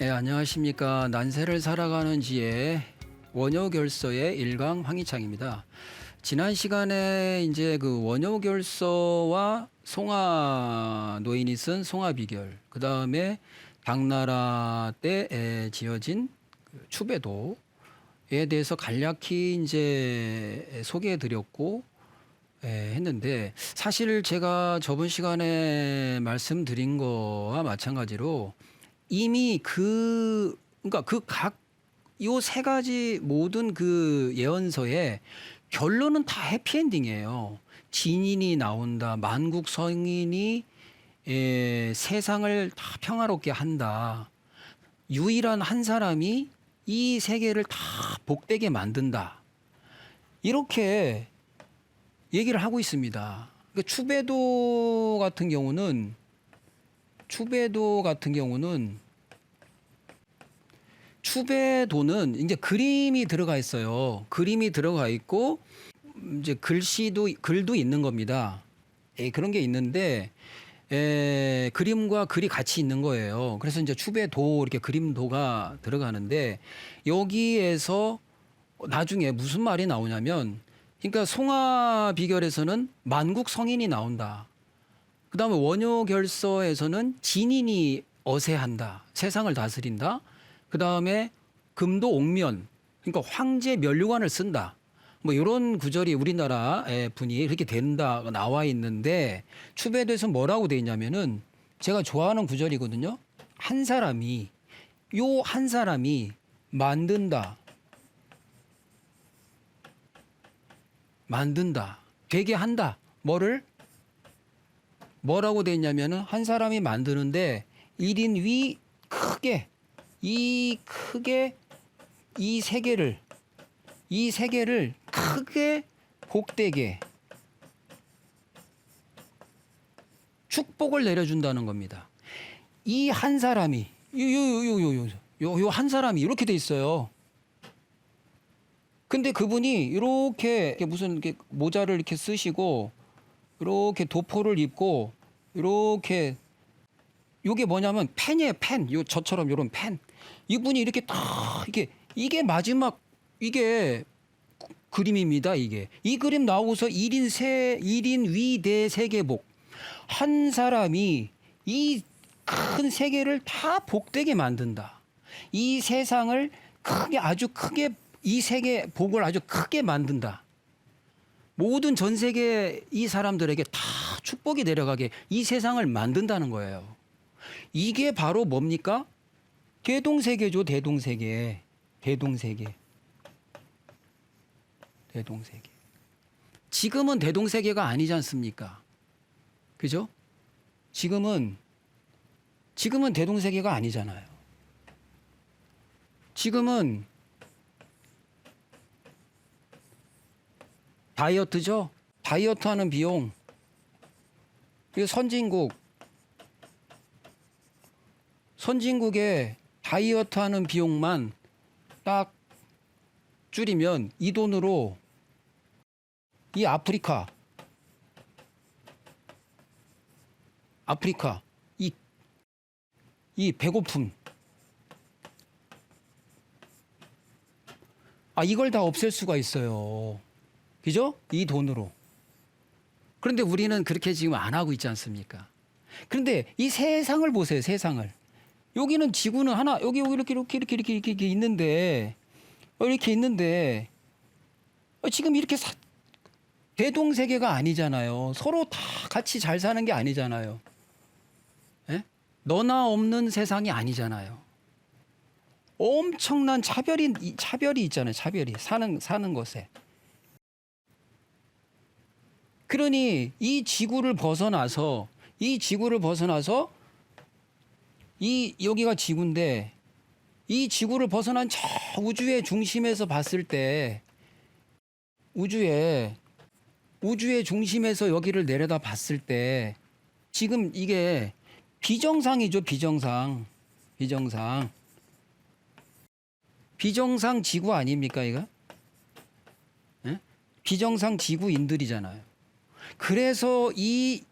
예, 안녕하십니까. 난세를 살아가는 지의 원효결서의 일강 황희창입니다. 지난 시간에 이제 그 원효결서와 송하 노인이 쓴 송하비결, 그 다음에 당나라 때 지어진 그 추배도에 대해서 간략히 이제 소개해 드렸고, 했는데, 사실 제가 저번 시간에 말씀드린 거와 마찬가지로 이미 그러니까 그 각 요 세 가지 모든 그 예언서의 결론은 다 해피엔딩이에요. 진인이 나온다. 만국 성인이 세상을 다 평화롭게 한다. 유일한 한 사람이 이 세계를 다 복되게 만든다. 이렇게 얘기를 하고 있습니다. 그러니까 추배도는 이제 그림이 들어가 있어요. 그림이 들어가 있고 이제 글도 있는 겁니다. 그런 게 있는데 그림과 글이 같이 있는 거예요. 그래서 이제 추배도 이렇게 그림도가 들어가는데 여기에서 나중에 무슨 말이 나오냐면 그러니까 송하비결에서는 만국 성인이 나온다. 그다음에 원효결서에서는 진인이 어세한다. 세상을 다스린다. 그다음에 금도 옥면, 그러니까 황제 면류관을 쓴다. 뭐 이런 구절이 우리나라 분이 그렇게 된다 나와 있는데 추배도에서 뭐라고 돼 있냐면은 제가 좋아하는 구절이거든요. 한 사람이 만든다. 되게 한다. 뭐라고 돼 있냐면은 한 사람이 만드는데 1인 위 크게 이 세계를 크게 복되게 축복을 내려준다는 겁니다. 이 한 사람이 요 한 사람이 이렇게 돼 있어요. 근데 그분이 이렇게 무슨 이렇게 모자를 이렇게 쓰시고 이렇게 도포를 입고 이렇게 요게 뭐냐면 펜이에요. 펜. 요 저처럼 요런 펜. 이분이 이렇게 딱 이게 마지막 이게 그림입니다. 이게 이 그림 나오고서 1인 위대 세계복. 한 사람이 이 큰 세계를 다 복되게 만든다. 이 세상을 아주 크게 이 세계 복을 아주 크게 만든다. 모든 전 세계 이 사람들에게 다 축복이 내려가게 이 세상을 만든다는 거예요. 이게 바로 뭡니까? 대동세계죠. 대동세계. 지금은 대동세계가 아니지 않습니까? 그죠? 지금은 대동세계가 아니잖아요. 지금은 다이어트죠. 다이어트 하는 비용. 그리고 선진국의 다이어트 하는 비용만 딱 줄이면 이 돈으로 이 아프리카 이 배고픔 이걸 다 없앨 수가 있어요. 그죠? 이 돈으로. 그런데 우리는 그렇게 지금 안 하고 있지 않습니까? 그런데 이 세상을 보세요. 세상을. 여기는 지구는 하나 여기 이렇게 있는데 지금 이렇게 대동세계가 아니잖아요. 서로 다 같이 잘 사는 게 아니잖아요. 예? 너나 없는 세상이 아니잖아요. 엄청난 차별이 있잖아요. 차별이 사는 것에. 그러니 이 지구를 벗어나서 여기가 지구인데 이 지구를 벗어난 저 우주의 중심에서 봤을 때 우주의 중심에서 여기를 내려다 봤을 때 지금 이게 비정상이죠. 비정상 지구 아닙니까 이거? 예? 비정상 지구인들이잖아요. 그래서 이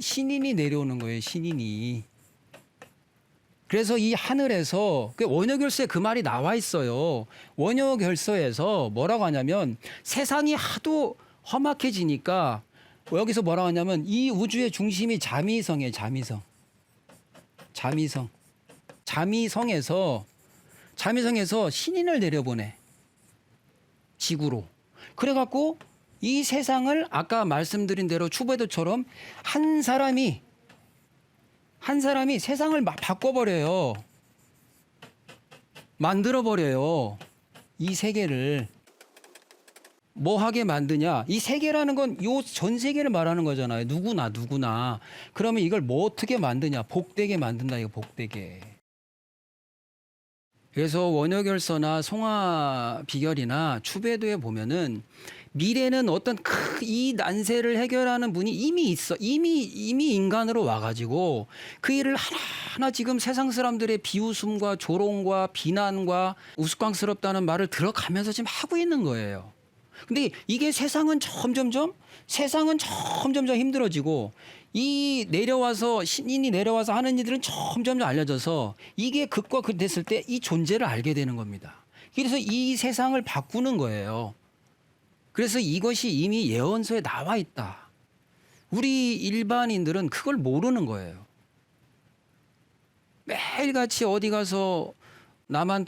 신인이 내려오는 거예요. 신인이. 그래서 이 하늘에서 그 원효결서에 그 말이 나와 있어요. 원효결서에서 뭐라고 하냐면 세상이 하도 험악해지니까 여기서 뭐라고 하냐면 이 우주의 중심이 자미성이에요. 자미성. 자미성에서 신인을 내려보내. 지구로. 그래갖고 이 세상을 아까 말씀드린 대로 추배도처럼 한 사람이 세상을 막 바꿔버려요. 만들어버려요. 이 세계를. 뭐 하게 만드냐? 이 세계라는 건 요 전 세계를 말하는 거잖아요. 누구나. 그러면 이걸 뭐 어떻게 만드냐? 복되게 만든다. 이거 복되게. 그래서 원효결서나 송화비결이나 추배도에 보면은 미래는 어떤 이 난세를 해결하는 분이 이미 있어. 이미 인간으로 와가지고 그 일을 하나하나 지금 세상 사람들의 비웃음과 조롱과 비난과 우스꽝스럽다는 말을 들어가면서 지금 하고 있는 거예요. 근데 이게 세상은 점점점 힘들어지고 이 내려와서 신인이 내려와서 하는 일들은 점점 알려져서 이게 극과 극 됐을 때 이 존재를 알게 되는 겁니다. 그래서 이 세상을 바꾸는 거예요. 그래서 이것이 이미 예언서에 나와 있다. 우리 일반인들은 그걸 모르는 거예요. 매일같이 어디 가서 나만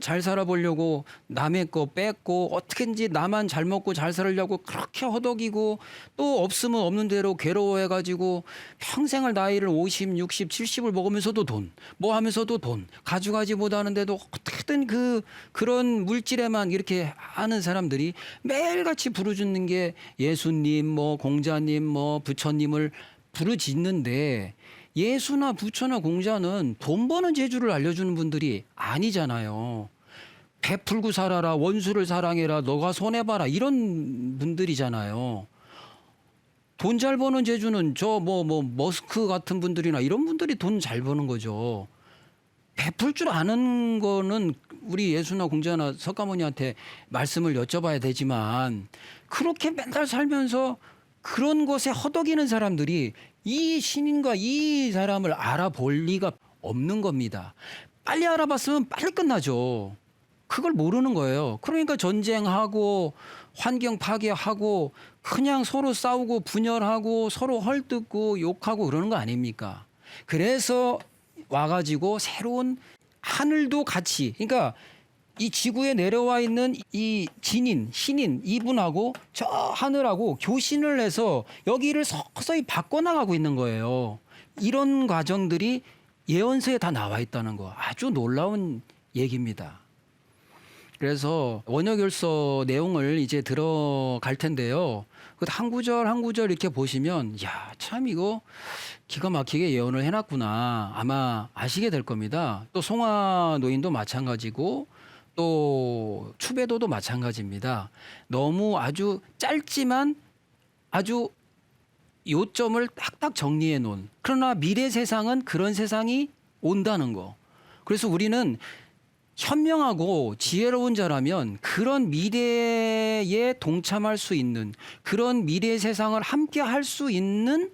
잘 살아보려고 남의 거 뺏고 어떻게든지 나만 잘 먹고 잘 살려고 그렇게 허덕이고 또 없으면 없는 대로 괴로워해가지고 평생을 나이를 50, 60, 70을 먹으면서도 뭐 하면서도 가져가지 못하는데도 어떻게든 그런 물질에만 이렇게 하는 사람들이 매일같이 부르짖는 게 예수님, 뭐 공자님, 뭐 부처님을 부르짖는데 예수나 부처나 공자는 돈 버는 재주를 알려주는 분들이 아니잖아요. 베풀고 살아라, 원수를 사랑해라, 너가 손해봐라 이런 분들이잖아요. 돈 잘 버는 재주는 머스크 같은 분들이나 이런 분들이 돈 잘 버는 거죠. 베풀 줄 아는 거는 우리 예수나 공자나 석가모니한테 말씀을 여쭤봐야 되지만 그렇게 맨날 살면서 그런 것에 허덕이는 사람들이 이 신인과 이 사람을 알아볼 리가 없는 겁니다. 빨리 알아봤으면 빨리 끝나죠. 그걸 모르는 거예요. 그러니까 전쟁하고 환경 파괴하고 그냥 서로 싸우고 분열하고 서로 헐뜯고 욕하고 그러는 거 아닙니까? 그래서 와가지고 새로운 하늘도 같이 그러니까 이 지구에 내려와 있는 이 신인 이분하고 저 하늘하고 교신을 해서 여기를 서서히 바꿔나가고 있는 거예요. 이런 과정들이 예언서에 다 나와 있다는 거 아주 놀라운 얘기입니다. 그래서 원효결서 내용을 이제 들어갈 텐데요. 한 구절 한 구절 이렇게 보시면 야, 참 이거 기가 막히게 예언을 해놨구나 아마 아시게 될 겁니다. 또 송화노인도 마찬가지고 또 추배도도 마찬가지입니다. 너무 아주 짧지만 아주 요점을 딱딱 정리해 놓은 그러나 미래 세상은 그런 세상이 온다는 거. 그래서 우리는 현명하고 지혜로운 자라면 그런 미래에 동참할 수 있는 그런 미래 세상을 함께 할 수 있는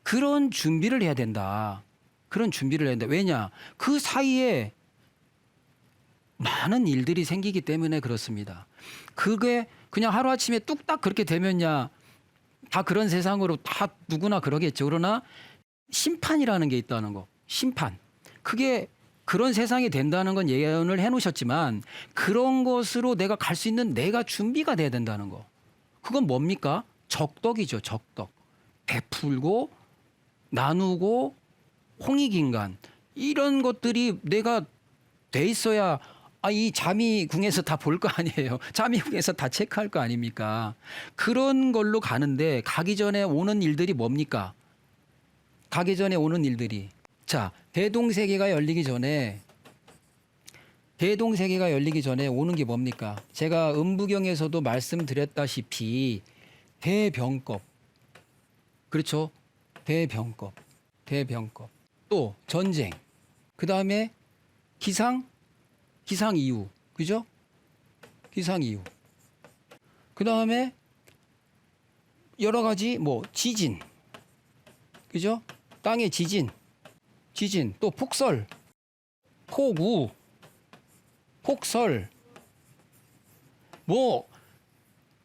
그런 준비를 해야 된다. 그런 준비를 해야 된다. 왜냐? 그 사이에 많은 일들이 생기기 때문에 그렇습니다. 그게 그냥 하루아침에 뚝딱 그렇게 되면야 다 그런 세상으로 다 누구나 그러겠죠. 그러나 심판이라는 게 있다는 거. 심판. 그게 그런 세상이 된다는 건 예언을 해놓으셨지만 그런 것으로 내가 갈 수 있는 내가 준비가 돼야 된다는 거. 그건 뭡니까? 적덕이죠. 적덕. 베풀고 나누고 홍익인간 이런 것들이 내가 돼 있어야 이 자미궁에서 다 볼 거 아니에요. 자미궁에서 다 체크할 거 아닙니까? 그런 걸로 가는데 가기 전에 오는 일들이 뭡니까? 가기 전에 오는 일들이. 자, 대동세계가 열리기 전에 오는 게 뭡니까? 제가 음부경에서도 말씀드렸다시피 대병법. 그렇죠? 대병법. 또 전쟁. 그다음에 기상 이후. 그죠? 기상 이후. 그다음에 여러 가지 지진. 그죠? 땅의 지진. 지진, 또 폭설, 폭우, 폭설, 뭐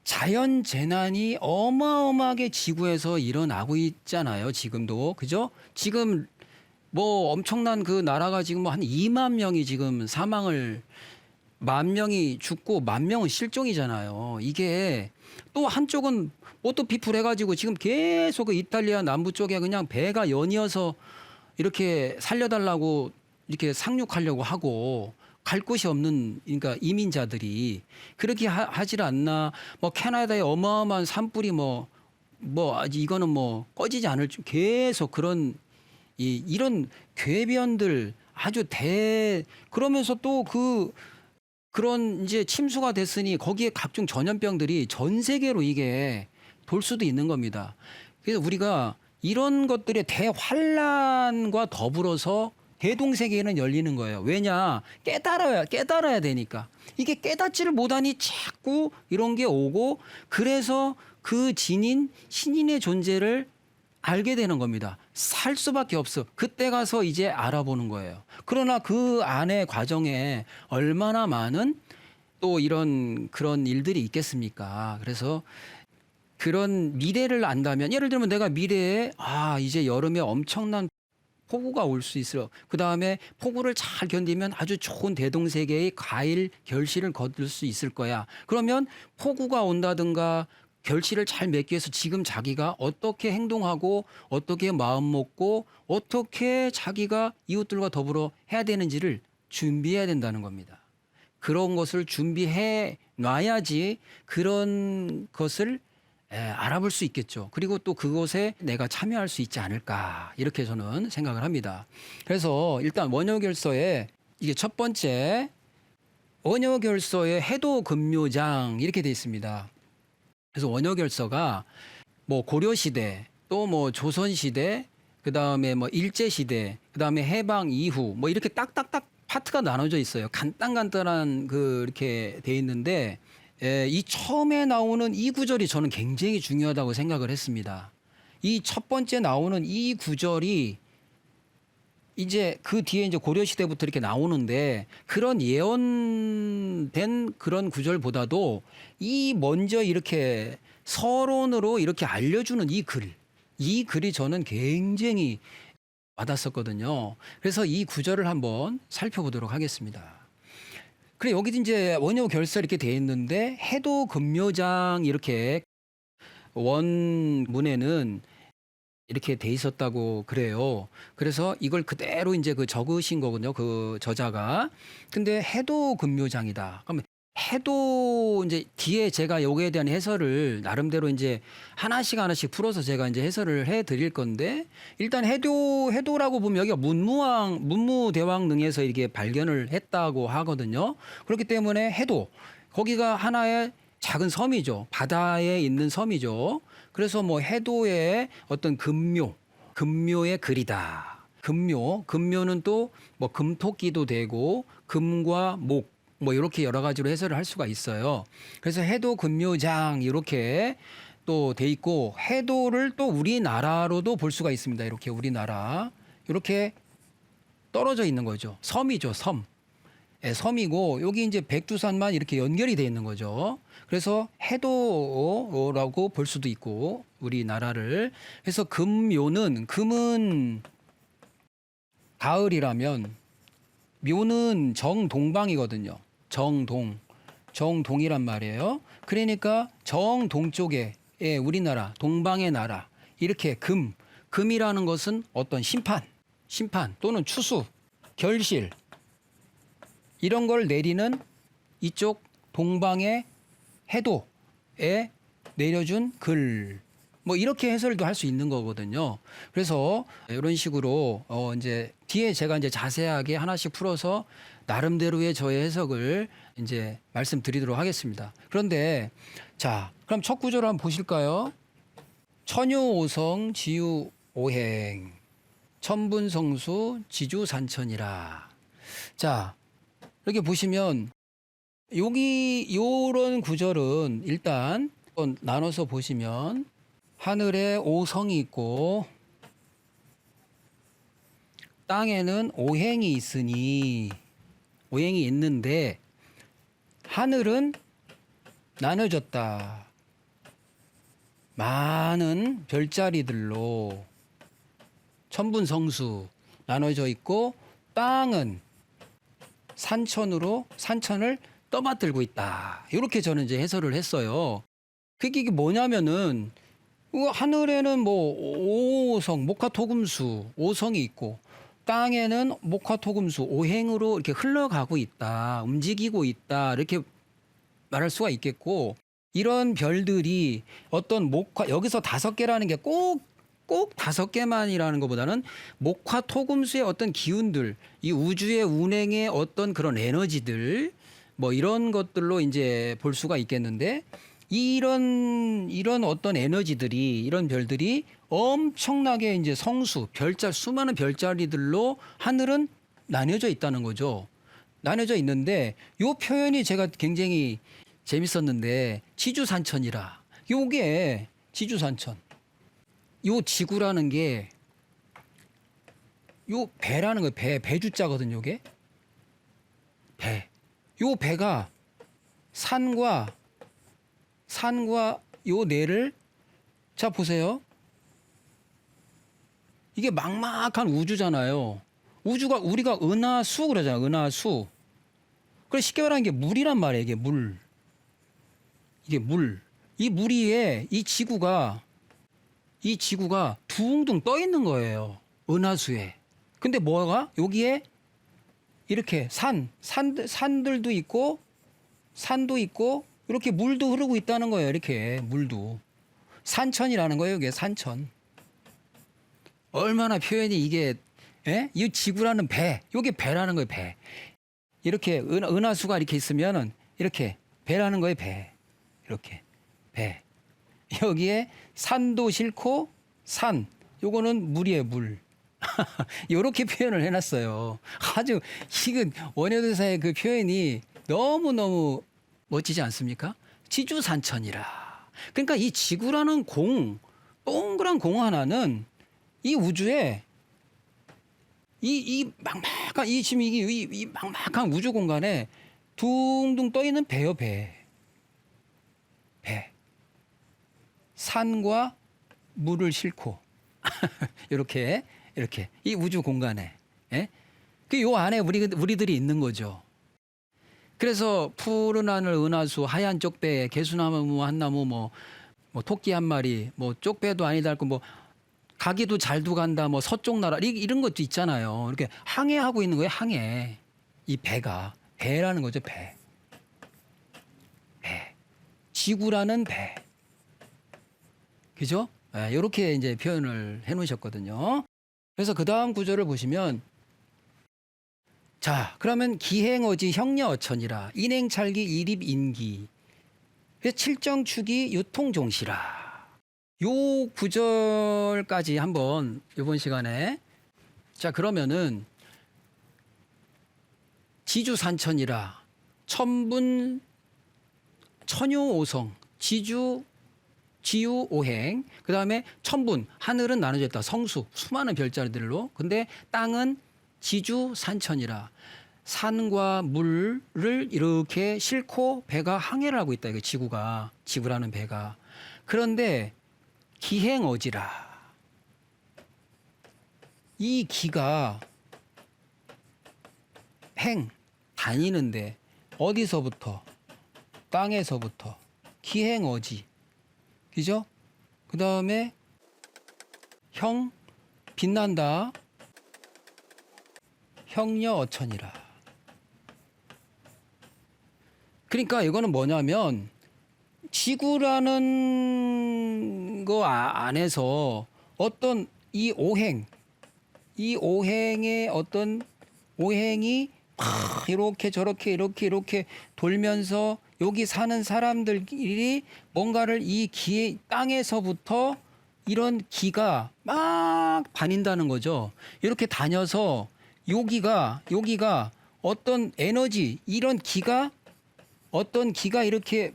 자연 재난이 어마어마하게 지구에서 일어나고 있잖아요. 지금도. 그죠? 지금 뭐 엄청난 그 나라가 지금 뭐 한 2만 명이 지금 사망을, 1만 명이 죽고 1만 명은 실종이잖아요. 이게 또 한쪽은 오토 피플 해가지고 지금 계속 그 이탈리아 남부 쪽에 그냥 배가 연이어서 이렇게 살려달라고 이렇게 상륙하려고 하고, 갈 곳이 없는, 그러니까 이민자들이 그렇게 하질 않나. 뭐 캐나다의 어마어마한 산불이 아직 이거는 뭐 꺼지지 않을 계속 그런 이런 궤변들 아주 그러면서 또 그런 이제 침수가 됐으니 거기에 각종 전염병들이 전 세계로 이게 돌 수도 있는 겁니다. 그래서 우리가 이런 것들의 대환란과 더불어서 대동세계는 열리는 거예요. 왜냐? 깨달아야 되니까. 이게 깨닫지를 못하니 자꾸 이런 게 오고, 그래서 그 신인의 존재를 알게 되는 겁니다. 살 수밖에 없어. 그때 가서 이제 알아보는 거예요. 그러나 그 안의 과정에 얼마나 많은 또 그런 일들이 있겠습니까? 그래서 그런 미래를 안다면, 예를 들면 내가 미래에 이제 여름에 엄청난 폭우가 올 수 있어. 그 다음에 폭우를 잘 견디면 아주 좋은 대동세계의 결실을 거둘 수 있을 거야. 그러면 폭우가 온다든가 결실을 잘 맺기 위해서 지금 자기가 어떻게 행동하고 어떻게 마음 먹고 어떻게 자기가 이웃들과 더불어 해야 되는지를 준비해야 된다는 겁니다. 그런 것을 준비해 놔야지 그런 것을 알아볼 수 있겠죠. 그리고 또 그곳에 내가 참여할 수 있지 않을까, 이렇게 저는 생각을 합니다. 그래서 일단 원효결서에 이게 첫 번째, 원효결서의 해도금묘장 이렇게 돼 있습니다. 그래서 원효결서가 뭐 고려시대, 또 뭐 조선시대, 그 다음에 뭐 일제시대, 그 다음에 해방 이후 뭐 이렇게 딱딱딱 파트가 나눠져 있어요. 간단한 이렇게 돼 있는데, 이 처음에 나오는 이 구절이 저는 굉장히 중요하다고 생각을 했습니다. 이 첫 번째 나오는 이 구절이 이제 그 뒤에 이제 고려시대부터 이렇게 나오는데, 그런 예언된 그런 구절보다도 이 먼저 이렇게 서론으로 이렇게 알려주는 이 글이 저는 굉장히 와닿았었거든요. 그래서 이 구절을 한번 살펴보도록 하겠습니다. 그래, 여기 이제 원효결서 이렇게 돼 있는데, 해도금묘장 이렇게 원문에는 이렇게 돼 있었다고 그래요. 그래서 이걸 그대로 이제 적으신 거거든요. 그 저자가. 근데 해도금묘장이다. 그러면 해도 이제 뒤에 제가 여기에 대한 해설을 나름대로 이제 하나씩 풀어서 제가 이제 해설을 해 드릴 건데, 일단 해도라고 보면 여기가 문무대왕릉에서 이렇게 발견을 했다고 하거든요. 그렇기 때문에 해도, 거기가 하나의 작은 섬이죠. 바다에 있는 섬이죠. 그래서 뭐 해도의 어떤 금묘의 글이다. 금묘는 또 뭐 금토끼도 되고 금과 목 뭐 이렇게 여러 가지로 해설을 할 수가 있어요. 그래서 해도금묘장 이렇게 또 돼 있고, 해도를 또 우리나라로도 볼 수가 있습니다. 이렇게 우리나라 이렇게 떨어져 있는 거죠. 섬이죠, 섬. 섬이고, 여기 이제 백두산만 이렇게 연결이 돼 있는 거죠. 그래서 해도라고 볼 수도 있고, 우리나라를. 그래서 금은 가을이라면, 묘는 정동방이거든요. 정동이란 말이에요. 그러니까 정동 쪽에 우리나라, 동방의 나라, 이렇게 금이라는 것은 어떤 심판 또는 추수, 결실, 이런 걸 내리는 이쪽 동방의 해도에 내려준 글, 뭐 이렇게 해설도 할 수 있는 거거든요. 그래서 이런 식으로 이제 뒤에 제가 이제 자세하게 하나씩 풀어서 나름대로의 저의 해석을 이제 말씀드리도록 하겠습니다. 그런데 자, 그럼 첫 구절 한번 보실까요? 천유오성 지유오행 천분성수 지주산천이라. 자, 이렇게 보시면 여기 요런 구절은 일단 나눠서 보시면, 하늘에 오성이 있고 땅에는 오행이 있는데 하늘은 나눠졌다. 많은 별자리들로 천분성수 나눠져 있고 땅은 산천을 떠받들고 있다. 이렇게 저는 이제 해설을 했어요. 그게 이게 뭐냐면은 하늘에는 뭐 오성, 목화토금수, 오성이 있고 땅에는 목화토금수, 오행으로 이렇게 흘러가고 있다. 움직이고 있다. 이렇게 말할 수가 있겠고 이런 별들이 어떤 여기서 5개라는 게 꼭 5개만이라는 것보다는 목화토금수의 어떤 기운들, 이 우주의 운행의 어떤 그런 에너지들, 뭐 이런 것들로 이제 볼 수가 있겠는데 이런 어떤 에너지들이 이런 별들이 엄청나게 이제 수많은 별자리들로 하늘은 나뉘어져 있다는 거죠. 나뉘어져 있는데 요 표현이 제가 굉장히 재밌었는데 지주산천이라. 요게 지주산천. 요 지구라는 게 요 배라는 거예요. 배주자거든요, 요게. 배. 요 배가 산과 요 내를 자 보세요. 이게 막막한 우주잖아요. 우주가 우리가 은하수 그러잖아요. 은하수. 그래 쉽게 말하는 게 물이란 말이에요. 이게 물. 이게 물. 이 물 위에 이 지구가 둥둥 떠 있는 거예요. 은하수에. 근데 뭐가 여기에 이렇게 산들도 있고 산도 있고 이렇게 물도 흐르고 있다는 거예요. 이렇게 물도. 산천이라는 거예요. 이게 산천. 얼마나 표현이 이게 이 지구라는 배. 이게 배라는 거예요. 배. 이렇게 은하수가 이렇게 있으면은 이렇게 배라는 거예요. 배. 이렇게 배. 여기에 산도 싣고 산. 요거는 물이에요. 물. 이렇게 표현을 해놨어요. 아주 이건 원효대사의 그 표현이 너무너무 멋지지 않습니까? 지주산천이라. 그러니까 이 지구라는 동그란 공 하나는 이 우주에 이 막막한 우주 공간에 둥둥 떠 있는 배요, 배. 산과 물을 싣고 이렇게 이 우주 공간에 그 요 안에 우리들이 있는 거죠. 그래서 푸른 하늘 은하수 하얀 쪽배 개수나무 한나무 뭐 토끼 한 마리 뭐 쪽배도 아니다 할고 뭐 가기도 잘도 간다 뭐 서쪽 나라 이런 것도 있잖아요. 이렇게 항해하고 있는 거예요. 항해. 이 배라는 거죠. 배. 지구라는 배. 그죠? 이렇게 이제 표현을 해 놓으셨거든요. 그래서 그 다음 구절을 보시면 자, 그러면 기행어지 형려어천이라 인행찰기 이립인기 칠정축이 유통종시라. 요 구절까지 한번 이번 시간에 자 그러면은 지주산천이라 천분 천유오성 지유오행 그 다음에 천분 하늘은 나눠져 있다. 성수 수많은 별자리들로. 근데 땅은 지주산천이라 산과 물을 이렇게 싣고 배가 항해를 하고 있다. 이거 지구라는 배가. 그런데 기행어지라. 이 기가 다니는데 어디서부터? 땅에서부터. 기행어지. 그죠? 그 다음에 빛난다. 형려어천이라. 그러니까 이거는 뭐냐면 지구라는 거 안에서 어떤 이 오행의 어떤 오행이 이렇게 저렇게 이렇게 돌면서 여기 사는 사람들끼리 뭔가를 이 땅에서부터 이런 기가 막 다닌다는 거죠. 이렇게 다녀서 여기가 어떤 에너지 어떤 기가 이렇게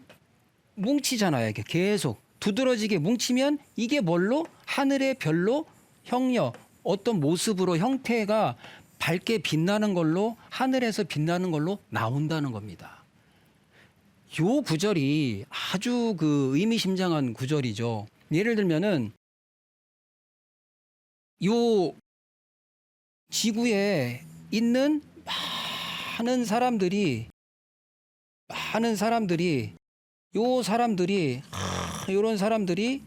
뭉치잖아요. 이렇게 계속 두드러지게 뭉치면 이게 뭘로? 하늘의 별로 형려 어떤 모습으로 형태가 밝게 빛나는 걸로 하늘에서 빛나는 걸로 나온다는 겁니다. 요 구절이 아주 그 의미심장한 구절이죠. 예를 들면은 요 지구에 있는 많은 사람들이 요런 사람들이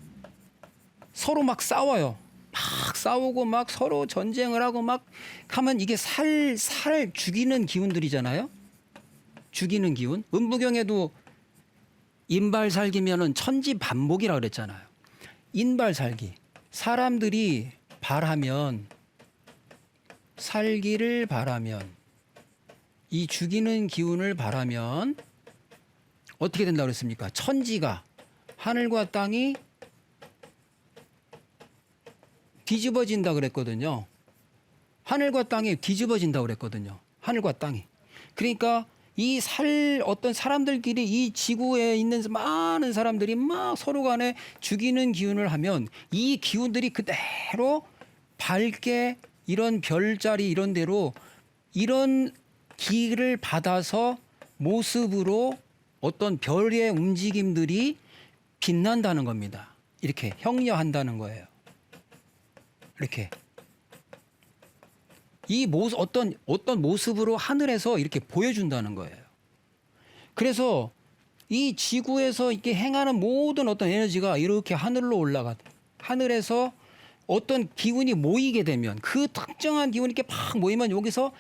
서로 막 싸워요. 막 싸우고 막 서로 전쟁을 하고 막 하면 이게 살 죽이는 기운들이잖아요. 죽이는 기운. 은부경에도 인발살기면은 천지반복이라 그랬잖아요. 인발살기. 사람들이 살기를 바라면, 이 죽이는 기운을 바라면 어떻게 된다고 그랬습니까? 천지가, 하늘과 땅이 뒤집어진다 그랬거든요. 하늘과 땅이 뒤집어진다 그랬거든요. 하늘과 땅이. 그러니까 어떤 사람들끼리 이 지구에 있는 많은 사람들이 막 서로 간에 죽이는 기운을 하면 이 기운들이 그대로 밝게 이런 별자리 이런 데로 이런 기를 받아서 모습으로 어떤 별의 움직임들이 빛난다는 겁니다. 이렇게 형려한다는 거예요. 이렇게 이 모습 어떤 모습으로 하늘에서 이렇게 보여준다는 거예요. 그래서 이 지구에서 이렇게 행하는 모든 어떤 에너지가 이렇게 하늘로 하늘에서 어떤 기운이 모이게 되면 그 특정한 기운이 이렇게 팍 모이면 여기서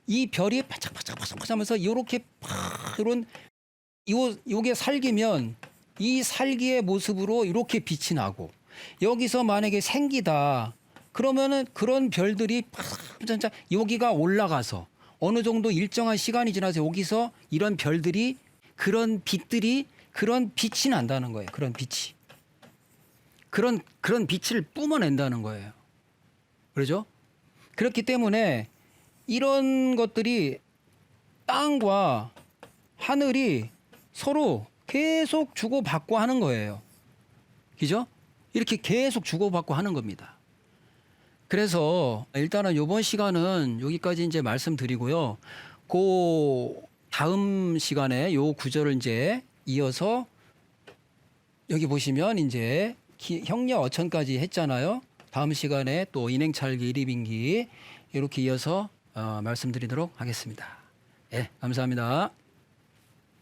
이 별이 반짝반짝 하면서 이렇게 팍 이런 요게 살기면 이 살기의 모습으로 이렇게 빛이 나고 여기서 만약에 생기다 그러면은 그런 별들이 진짜 여기가 올라가서 어느 정도 일정한 시간이 지나서 여기서 이런 별들이 그런 빛이 난다는 거예요. 그런 빛이. 그런 빛을 뿜어낸다는 거예요. 그렇죠? 그렇기 때문에 이런 것들이 땅과 하늘이 서로 계속 주고받고 하는 거예요. 그죠? 이렇게 계속 주고받고 하는 겁니다. 그래서 일단은 이번 시간은 여기까지 이제 말씀드리고요. 그 다음 시간에 요 구절을 이제 이어서 여기 보시면 이제 형려 어천까지 했잖아요. 다음 시간에 또 인행찰기 일입인기 이렇게 이어서 말씀드리도록 하겠습니다. 예, 감사합니다.